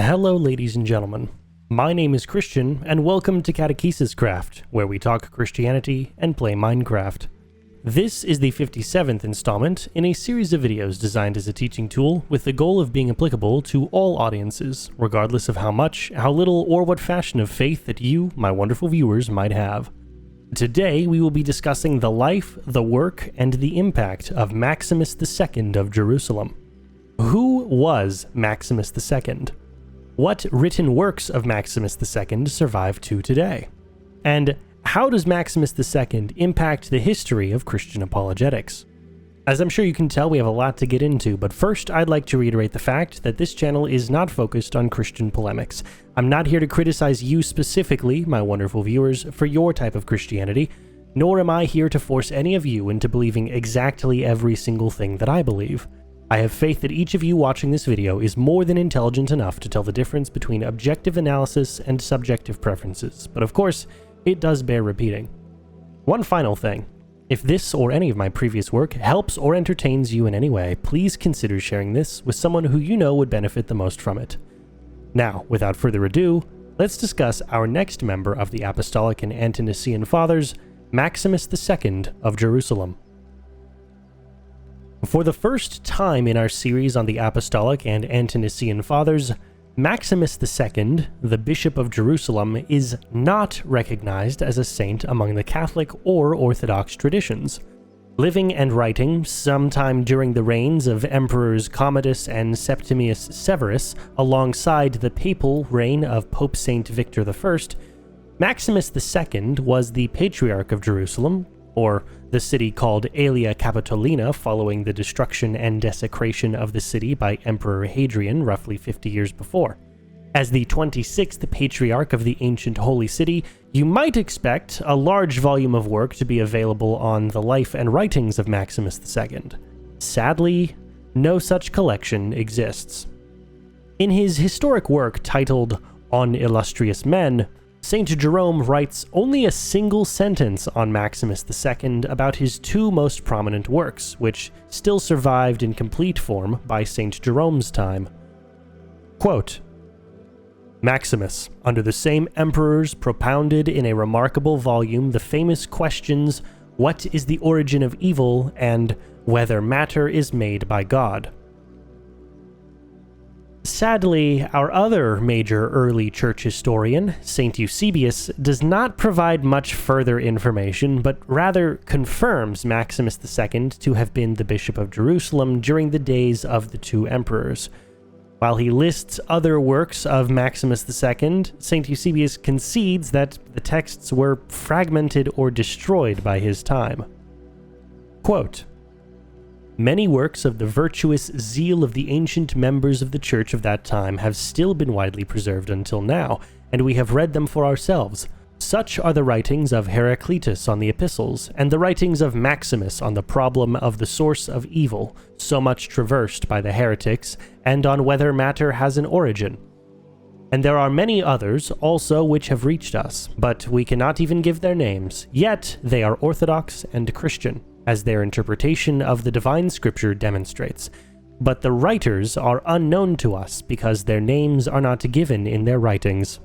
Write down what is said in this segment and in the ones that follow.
Hello, ladies and gentlemen. My name is Christian, and welcome to CatechesisCraft, where we talk Christianity and play Minecraft. This is the 57th installment in a series of videos designed as a teaching tool with the goal of being applicable to all audiences, regardless of how much, how little, or what fashion of faith that you, my wonderful viewers, might have. Today, we will be discussing the life, the work, and the impact of Maximus II of Jerusalem. Who was Maximus II? What written works of Maximus II survive to today? And how does Maximus II impact the history of Christian apologetics? As I'm sure you can tell, we have a lot to get into, but first I'd like to reiterate the fact that this channel is not focused on Christian polemics. I'm not here to criticize you specifically, my wonderful viewers, for your type of Christianity, nor am I here to force any of you into believing exactly every single thing that I believe. I have faith that each of you watching this video is more than intelligent enough to tell the difference between objective analysis and subjective preferences, but of course, it does bear repeating. One final thing. If this or any of my previous work helps or entertains you in any way, please consider sharing this with someone who you know would benefit the most from it. Now, without further ado, let's discuss our next member of the Apostolic and Ante-Nicene Fathers, Maximus II of Jerusalem. For the first time in our series on the Apostolic and Ante-Nicene Fathers, Maximus II, the Bishop of Jerusalem, is not recognized as a saint among the Catholic or Orthodox traditions. Living and writing sometime during the reigns of Emperors Commodus and Septimius Severus, alongside the papal reign of Pope Saint Victor I, Maximus II was the Patriarch of Jerusalem, or the city called Aelia Capitolina following the destruction and desecration of the city by Emperor Hadrian roughly 50 years before. As the 26th Patriarch of the ancient Holy City, you might expect a large volume of work to be available on the life and writings of Maximus II. Sadly, no such collection exists. In his historic work titled On Illustrious Men, St. Jerome writes only a single sentence on Maximus II about his two most prominent works, which still survived in complete form by St. Jerome's time. Quote, Maximus, under the same emperors, propounded in a remarkable volume the famous questions, what is the origin of evil, and whether matter is made by God. Sadly, our other major early church historian, St. Eusebius, does not provide much further information, but rather confirms Maximus II to have been the Bishop of Jerusalem during the days of the two emperors. While he lists other works of Maximus II, St. Eusebius concedes that the texts were fragmented or destroyed by his time. Quote, Many works of the virtuous zeal of the ancient members of the Church of that time have still been widely preserved until now, and we have read them for ourselves. Such are the writings of Heraclitus on the epistles, and the writings of Maximus on the problem of the source of evil, so much traversed by the heretics, and on whether matter has an origin. And there are many others also which have reached us, but we cannot even give their names, yet they are orthodox and Christian, as their interpretation of the divine scripture demonstrates. But the writers are unknown to us because their names are not given in their writings.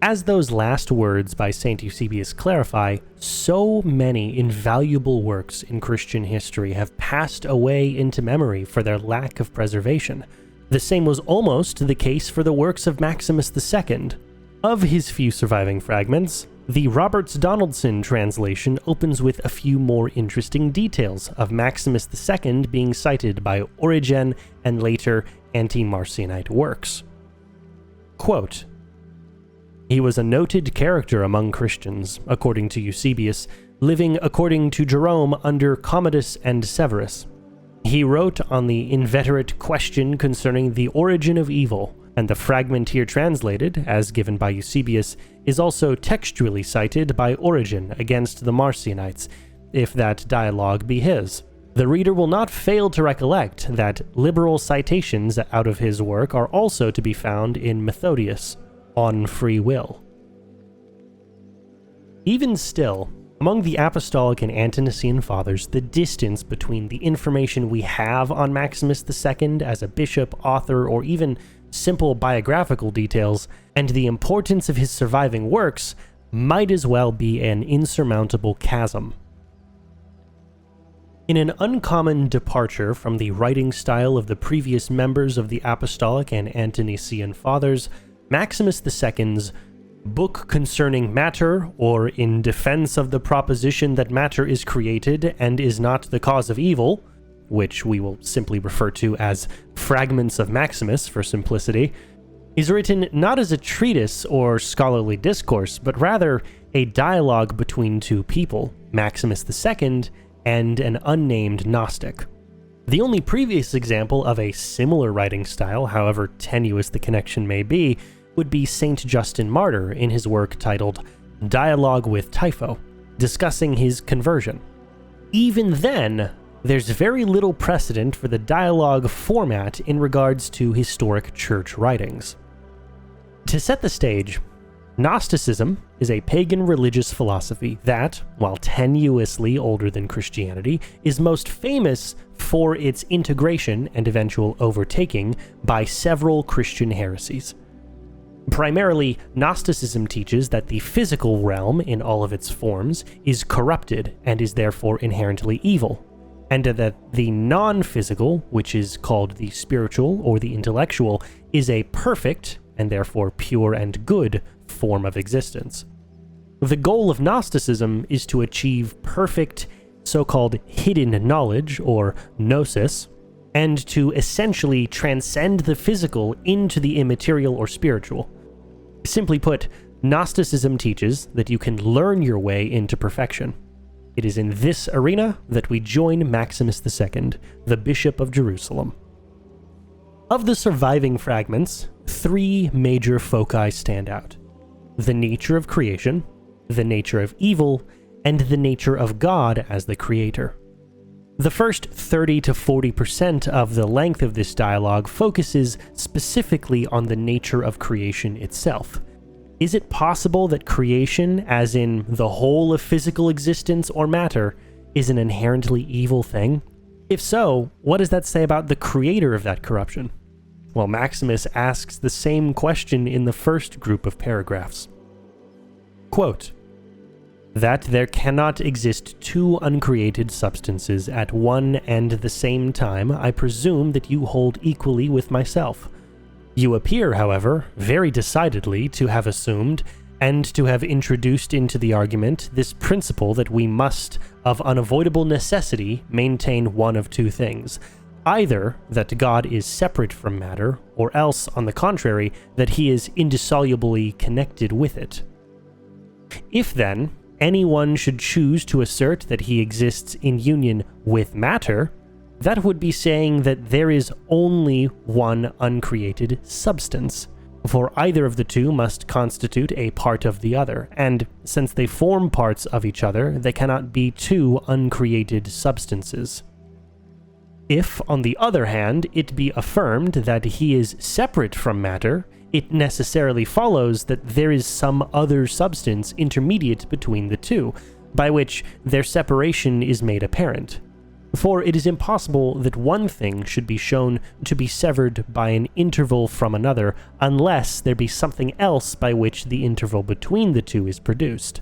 As those last words by St. Eusebius clarify, so many invaluable works in Christian history have passed away into memory for their lack of preservation. The same was almost the case for the works of Maximus II. Of his few surviving fragments, the Roberts Donaldson translation opens with a few more interesting details of Maximus II being cited by Origen and later anti-Marcionite works. Quote, He was a noted character among Christians, according to Eusebius, living according to Jerome under Commodus and Severus. He wrote on the inveterate question concerning the origin of evil, and the fragment here translated, as given by Eusebius, is also textually cited by Origen against the Marcionites, if that dialogue be his. The reader will not fail to recollect that liberal citations out of his work are also to be found in Methodius, On Free Will. Even still, Among the Apostolic and Ante-Nicene Fathers, the distance between the information we have on Maximus II as a bishop, author, or even simple biographical details, and the importance of his surviving works might as well be an insurmountable chasm. In an uncommon departure from the writing style of the previous members of the Apostolic and Ante-Nicene Fathers, Maximus II's Book Concerning Matter, or In Defense of the Proposition that Matter is Created and is Not the Cause of Evil, which we will simply refer to as Fragments of Maximus for simplicity, is written not as a treatise or scholarly discourse, but rather a dialogue between two people, Maximus II and an unnamed Gnostic. The only previous example of a similar writing style, however tenuous the connection may be, would be Saint Justin Martyr in his work titled Dialogue with Typho, discussing his conversion. Even then, there's very little precedent for the dialogue format in regards to historic church writings. To set the stage, Gnosticism is a pagan religious philosophy that, while tenuously older than Christianity, is most famous for its integration and eventual overtaking by several Christian heresies. Primarily, Gnosticism teaches that the physical realm in all of its forms is corrupted and is therefore inherently evil, and that the non-physical, which is called the spiritual or the intellectual, is a perfect, and therefore pure and good, form of existence. The goal of Gnosticism is to achieve perfect, so-called hidden knowledge, or gnosis, and to essentially transcend the physical into the immaterial or spiritual. Simply put, Gnosticism teaches that you can learn your way into perfection. It is in this arena that we join Maximus II, the Bishop of Jerusalem. Of the surviving fragments, three major foci stand out: the nature of creation, the nature of evil, and the nature of God as the creator. The first 30 to 40% of the length of this dialogue focuses specifically on the nature of creation itself. Is it possible that creation, as in the whole of physical existence or matter, is an inherently evil thing? If so, what does that say about the creator of that corruption? Well, Maximus asks the same question in the first group of paragraphs. Quote, that there cannot exist two uncreated substances at one and the same time, I presume that you hold equally with myself. You appear, however, very decidedly to have assumed and to have introduced into the argument this principle that we must, of unavoidable necessity, maintain one of two things: either that God is separate from matter, or else, on the contrary, that he is indissolubly connected with it. If, then, anyone should choose to assert that he exists in union with matter, that would be saying that there is only one uncreated substance, for either of the two must constitute a part of the other, and since they form parts of each other, they cannot be two uncreated substances. If, on the other hand, it be affirmed that he is separate from matter, it necessarily follows that there is some other substance intermediate between the two, by which their separation is made apparent. For it is impossible that one thing should be shown to be severed by an interval from another, unless there be something else by which the interval between the two is produced.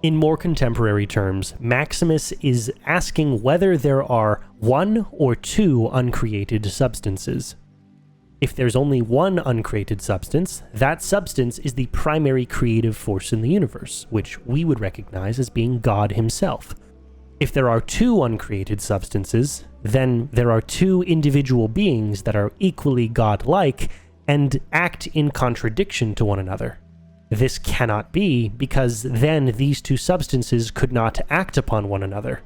In more contemporary terms, Maximus is asking whether there are one or two uncreated substances. If there's only one uncreated substance, that substance is the primary creative force in the universe, which we would recognize as being God himself. If there are two uncreated substances, then there are two individual beings that are equally God-like and act in contradiction to one another. This cannot be, because then these two substances could not act upon one another.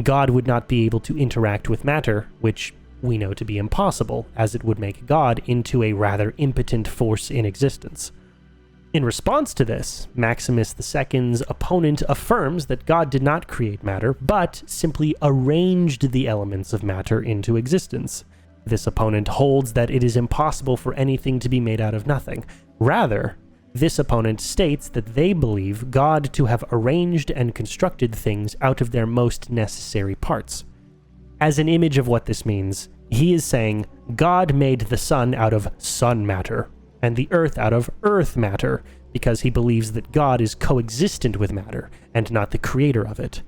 God would not be able to interact with matter, which we know to be impossible, as it would make God into a rather impotent force in existence. In response to this, Maximus II's opponent affirms that God did not create matter, but simply arranged the elements of matter into existence. This opponent holds that it is impossible for anything to be made out of nothing. Rather, This opponent states that they believe God to have arranged and constructed things out of their most necessary parts. As an image of what this means, he is saying God made the sun out of sun matter, and the earth out of earth matter, because he believes that God is coexistent with matter, and not the creator of it.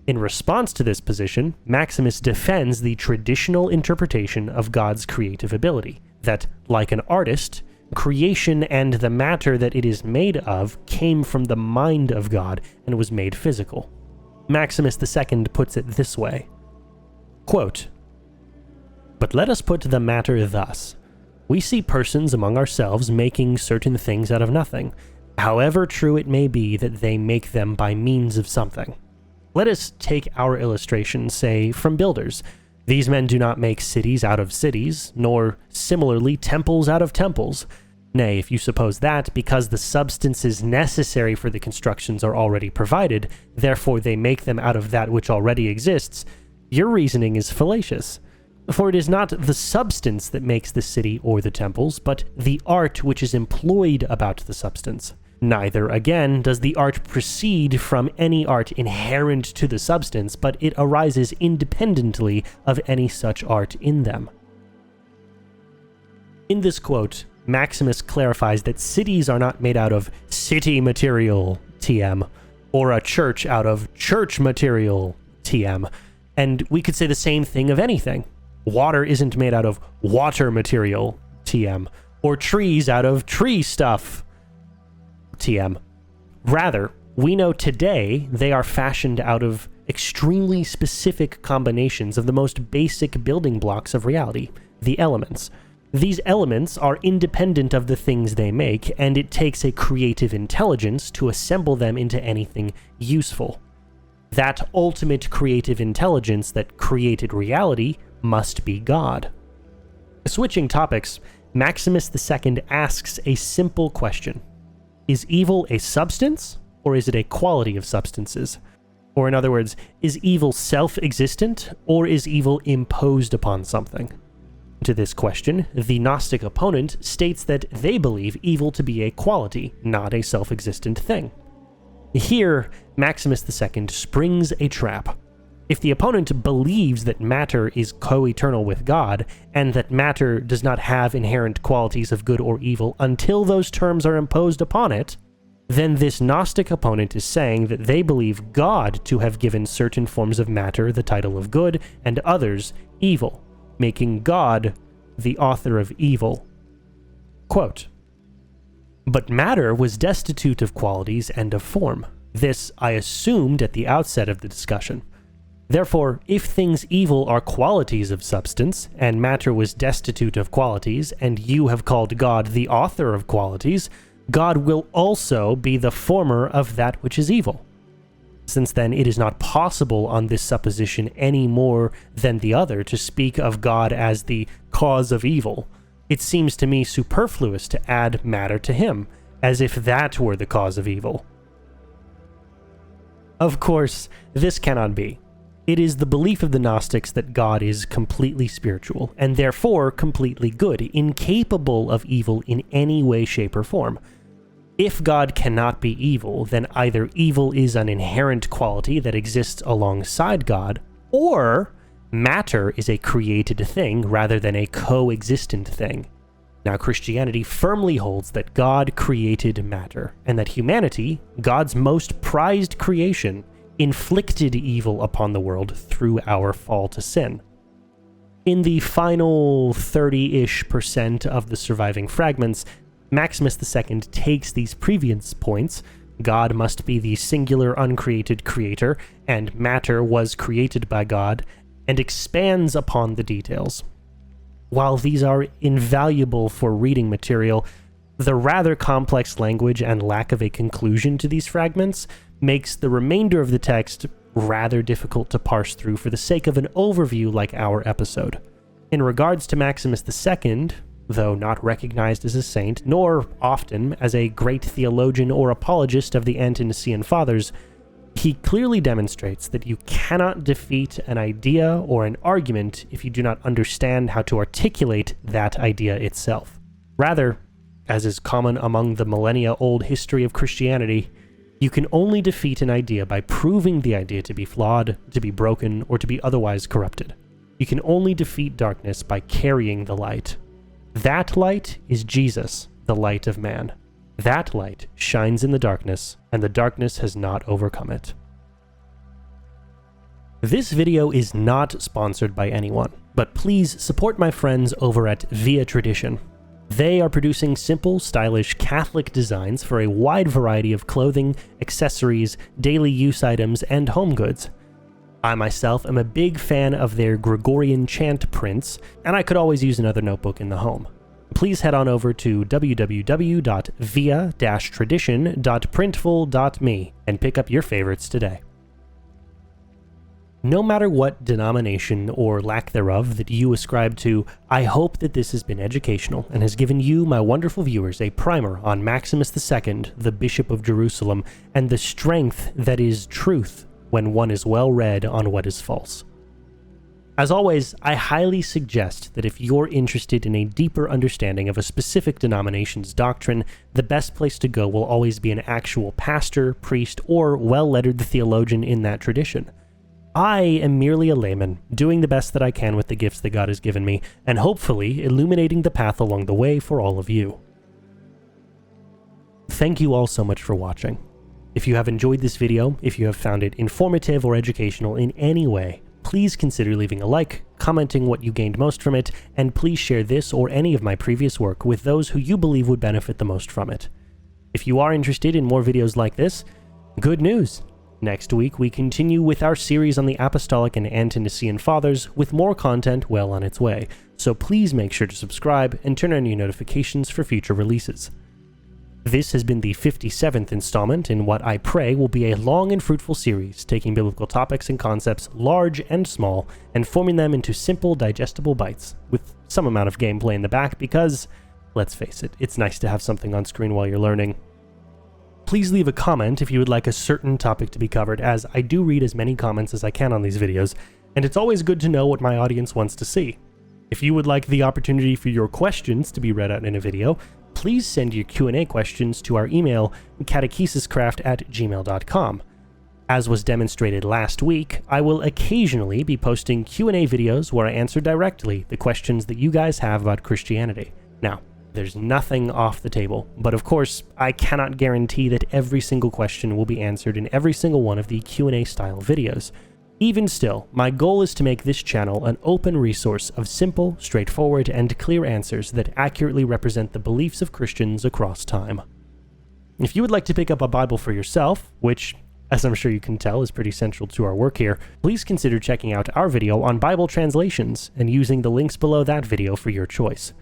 In response to this position, Maximus defends the traditional interpretation of God's creative ability, that, like an artist, creation and the matter that it is made of came from the mind of God and was made physical. Maximus II puts it this way, quote, "But let us put the matter thus. We see persons among ourselves making certain things out of nothing, however true it may be that they make them by means of something. Let us take our illustration, say, from builders. These men do not make cities out of cities, nor similarly temples out of temples. Nay, if you suppose that, because the substances necessary for the constructions are already provided, therefore they make them out of that which already exists, your reasoning is fallacious. For it is not the substance that makes the city or the temples, but the art which is employed about the substance. Neither, again, does the art proceed from any art inherent to the substance, but it arises independently of any such art in them." In this quote, Maximus clarifies that cities are not made out of city material, TM, or a church out of church material, TM. And we could say the same thing of anything. Water isn't made out of water material, TM, or trees out of tree stuff, TM. Rather, we know today they are fashioned out of extremely specific combinations of the most basic building blocks of reality, the elements. These elements are independent of the things they make, and it takes a creative intelligence to assemble them into anything useful. That ultimate creative intelligence that created reality must be God. Switching topics, Maximus II asks a simple question. Is evil a substance, or is it a quality of substances? Or in other words, is evil self-existent, or is evil imposed upon something? To this question, the Gnostic opponent states that they believe evil to be a quality, not a self-existent thing. Here, Maximus II springs a trap. If the opponent believes that matter is co-eternal with God, and that matter does not have inherent qualities of good or evil until those terms are imposed upon it, then this Gnostic opponent is saying that they believe God to have given certain forms of matter the title of good, and others evil, making God the author of evil. Quote, "But matter was destitute of qualities and of form. This I assumed at the outset of the discussion. Therefore, if things evil are qualities of substance, and matter was destitute of qualities, and you have called God the author of qualities, God will also be the former of that which is evil. Since then it is not possible on this supposition any more than the other to speak of God as the cause of evil, it seems to me superfluous to add matter to him, as if that were the cause of evil." Of course, this cannot be. It is the belief of the Gnostics that God is completely spiritual, and therefore completely good, incapable of evil in any way, shape, or form. If God cannot be evil, then either evil is an inherent quality that exists alongside God, or matter is a created thing rather than a coexistent thing. Now, Christianity firmly holds that God created matter, and that humanity, God's most prized creation, inflicted evil upon the world through our fall to sin. In the final 30-ish% of the surviving fragments, Maximus II takes these previous points, God must be the singular uncreated creator, and matter was created by God, and expands upon the details. While these are invaluable for reading material, the rather complex language and lack of a conclusion to these fragments makes the remainder of the text rather difficult to parse through for the sake of an overview like our episode. In regards to Maximus II, though not recognized as a saint, nor often as a great theologian or apologist of the ante-Nicene Fathers, he clearly demonstrates that you cannot defeat an idea or an argument if you do not understand how to articulate that idea itself. Rather, as is common among the millennia-old history of Christianity, you can only defeat an idea by proving the idea to be flawed, to be broken, or to be otherwise corrupted. You can only defeat darkness by carrying the light. That light is Jesus, the light of man. That light shines in the darkness, and the darkness has not overcome it. This video is not sponsored by anyone, but please support my friends over at Via Tradition. They are producing simple, stylish Catholic designs for a wide variety of clothing, accessories, daily use items, and home goods. I myself am a big fan of their Gregorian chant prints, and I could always use another notebook in the home. Please head on over to www.via-tradition.printful.me and pick up your favorites today. No matter what denomination or lack thereof that you ascribe to, I hope that this has been educational and has given you, my wonderful viewers, a primer on Maximus II, the Bishop of Jerusalem, and the strength that is truth when one is well read on what is false. As always, I highly suggest that if you're interested in a deeper understanding of a specific denomination's doctrine, the best place to go will always be an actual pastor, priest, or well-lettered theologian in that tradition. I am merely a layman, doing the best that I can with the gifts that God has given me, and hopefully illuminating the path along the way for all of you. Thank you all so much for watching. If you have enjoyed this video, if you have found it informative or educational in any way, please consider leaving a like, commenting what you gained most from it, and please share this or any of my previous work with those who you believe would benefit the most from it. If you are interested in more videos like this, good news! Next week, we continue with our series on the Apostolic and Ante-Nicene Fathers with more content well on its way, so please make sure to subscribe and turn on your notifications for future releases. This has been the 57th installment in what I pray will be a long and fruitful series, taking biblical topics and concepts, large and small, and forming them into simple, digestible bites, with some amount of gameplay in the back because, let's face it, it's nice to have something on screen while you're learning. Please leave a comment if you would like a certain topic to be covered, as I do read as many comments as I can on these videos, and it's always good to know what my audience wants to see. If you would like the opportunity for your questions to be read out in a video, please send your Q&A questions to our email, CatechesisCraft@gmail.com. As was demonstrated last week, I will occasionally be posting Q&A videos where I answer directly the questions that you guys have about Christianity. Now, there's nothing off the table, but of course, I cannot guarantee that every single question will be answered in every single one of the Q&A style videos. Even still, my goal is to make this channel an open resource of simple, straightforward, and clear answers that accurately represent the beliefs of Christians across time. If you would like to pick up a Bible for yourself, which, as I'm sure you can tell, is pretty central to our work here, please consider checking out our video on Bible translations and using the links below that video for your choice.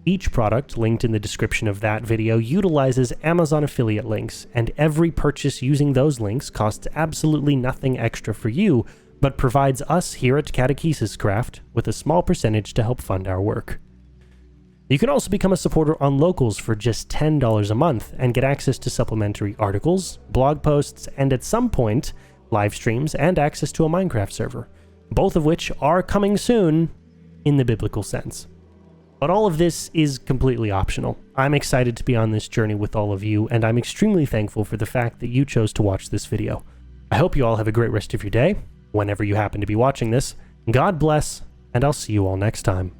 Each product linked in the description of that video utilizes Amazon affiliate links, and every purchase using those links costs absolutely nothing extra for you, but provides us here at CatechesisCraft with a small percentage to help fund our work. You can also become a supporter on Locals for just $10 a month and get access to supplementary articles, blog posts, and at some point, live streams and access to a Minecraft server, both of which are coming soon in the biblical sense. But all of this is completely optional. I'm excited to be on this journey with all of you, and I'm extremely thankful for the fact that you chose to watch this video. I hope you all have a great rest of your day, whenever you happen to be watching this. God bless, and I'll see you all next time.